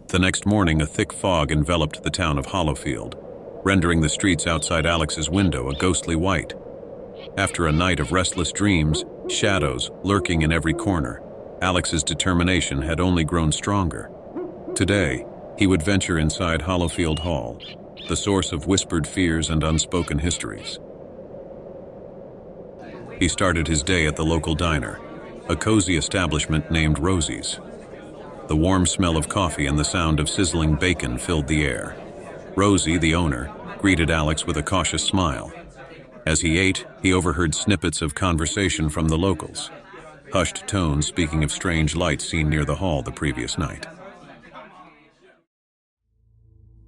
The next morning, a thick fog enveloped the town of Hollowfield, rendering the streets outside Alex's window a ghostly white. After a night of restless dreams, shadows lurking in every corner, Alex's determination had only grown stronger. Today, he would venture inside Hollowfield Hall, the source of whispered fears and unspoken histories. He started his day at the local diner, a cozy establishment named Rosie's. The warm smell of coffee and the sound of sizzling bacon filled the air. Rosie, the owner, greeted Alex with a cautious smile. As he ate, he overheard snippets of conversation from the locals, hushed tones speaking of strange lights seen near the hall the previous night.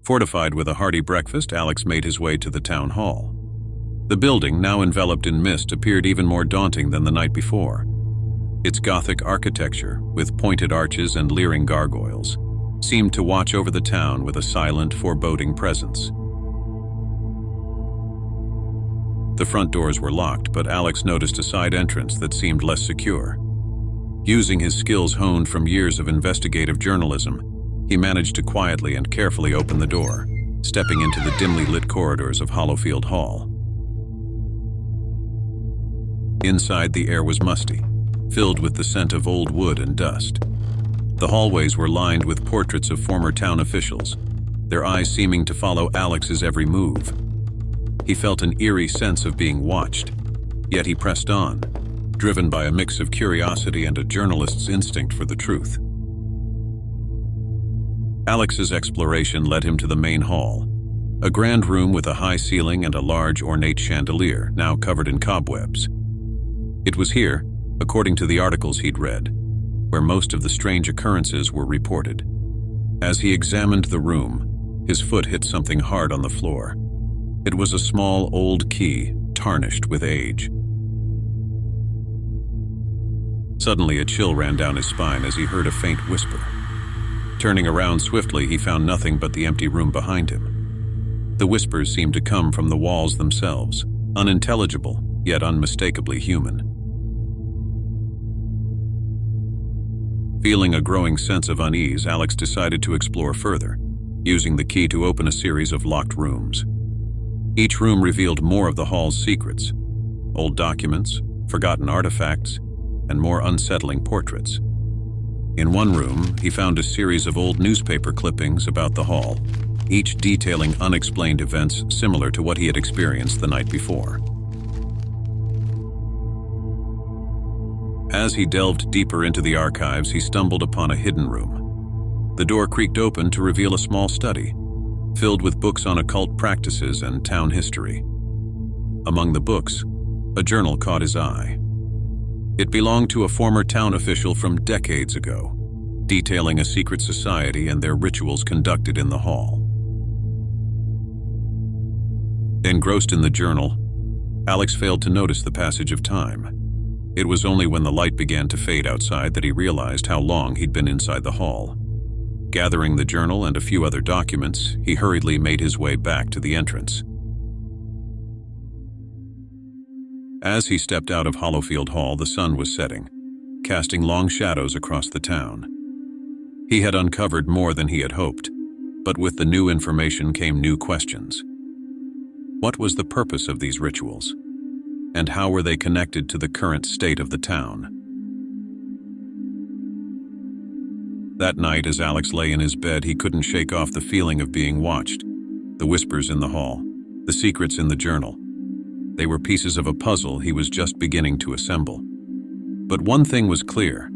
Fortified with a hearty breakfast, Alex made his way to the town hall. The building, now enveloped in mist, appeared even more daunting than the night before. Its Gothic architecture, with pointed arches and leering gargoyles, seemed to watch over the town with a silent, foreboding presence. The front doors were locked, but Alex noticed a side entrance that seemed less secure. Using his skills honed from years of investigative journalism, he managed to quietly and carefully open the door, stepping into the dimly lit corridors of Hollowfield Hall. Inside, the air was musty, filled with the scent of old wood and dust. The hallways were lined with portraits of former town officials, their eyes seeming to follow Alex's every move. He felt an eerie sense of being watched, yet he pressed on, driven by a mix of curiosity and a journalist's instinct for the truth. Alex's exploration led him to the main hall, a grand room with a high ceiling and a large ornate chandelier, now covered in cobwebs. It was here, according to the articles he'd read, where most of the strange occurrences were reported. As he examined the room, his foot hit something hard on the floor. It was a small old key, tarnished with age. Suddenly, a chill ran down his spine as he heard a faint whisper. Turning around swiftly, he found nothing but the empty room behind him. The whispers seemed to come from the walls themselves, unintelligible, yet unmistakably human. Feeling a growing sense of unease, Alex decided to explore further, using the key to open a series of locked rooms. Each room revealed more of the hall's secrets: old documents, forgotten artifacts, and more unsettling portraits. In one room, he found a series of old newspaper clippings about the hall, each detailing unexplained events similar to what he had experienced the night before. As he delved deeper into the archives, he stumbled upon a hidden room. The door creaked open to reveal a small study, filled with books on occult practices and town history. Among the books, a journal caught his eye. It belonged to a former town official from decades ago, detailing a secret society and their rituals conducted in the hall. Engrossed in the journal, Alex failed to notice the passage of time. It was only when the light began to fade outside that he realized how long he'd been inside the hall. Gathering the journal and a few other documents, he hurriedly made his way back to the entrance. As he stepped out of Hollowfield Hall, the sun was setting, casting long shadows across the town. He had uncovered more than he had hoped, but with the new information came new questions. What was the purpose of these rituals? And how were they connected to the current state of the town? That night, as Alex lay in his bed, he couldn't shake off the feeling of being watched. The whispers in the hall, the secrets in the journal. They were pieces of a puzzle he was just beginning to assemble. But one thing was clear: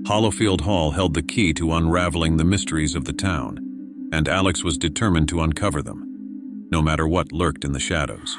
Hollowfield Hall held the key to unraveling the mysteries of the town, and Alex was determined to uncover them, no matter what lurked in the shadows.